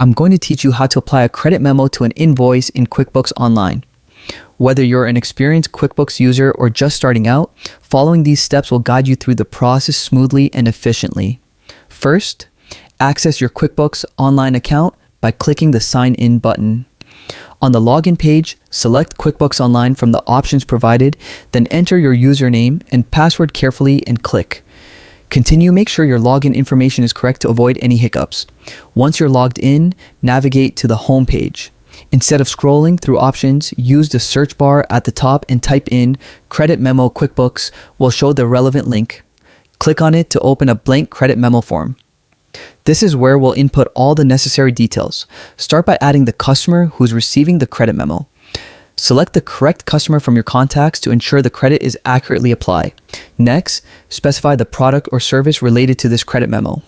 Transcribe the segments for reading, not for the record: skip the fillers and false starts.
I'm going to teach you how to apply a credit memo to an invoice in QuickBooks Online. Whether you're an experienced QuickBooks user or just starting out, following these steps will guide you through the process smoothly and efficiently. First, access your QuickBooks Online account by clicking the Sign In button. On the login page, select QuickBooks Online from the options provided, then enter your username and password carefully and click. Make sure your login information is correct to avoid any hiccups. Once you're logged in, navigate to the home page. Instead of scrolling through options, use the search bar at the top and type in Credit Memo QuickBooks will show the relevant link. Click on it to open a blank credit memo form. This is where we'll input all the necessary details. Start by adding the customer who's receiving the credit memo. Select the correct customer from your contacts to ensure the credit is accurately applied. Next, specify the product or service related to this credit memo.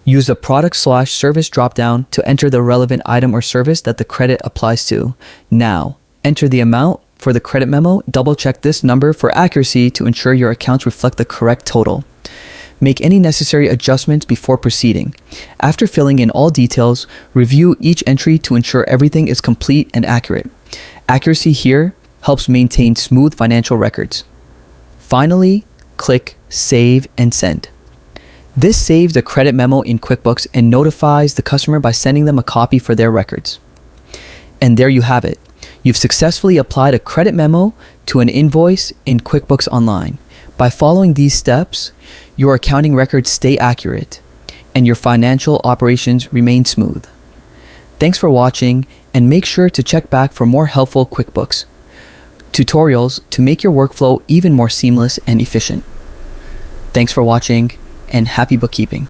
Use the product/service dropdown to enter the relevant item or service that the credit applies to. Now, enter the amount for the credit memo. Double check this number for accuracy to ensure your accounts reflect the correct total. Make any necessary adjustments before proceeding. After filling in all details, review each entry to ensure everything is complete and accurate. Accuracy here helps maintain smooth financial records. Finally, click Save and Send. This saves the credit memo in QuickBooks and notifies the customer by sending them a copy for their records. And there you have it. You've successfully applied a credit memo to an invoice in QuickBooks Online. By following these steps, your accounting records stay accurate and your financial operations remain smooth. Thanks for watching, and make sure to check back for more helpful QuickBooks tutorials to make your workflow even more seamless and efficient. Thanks for watching, and happy bookkeeping.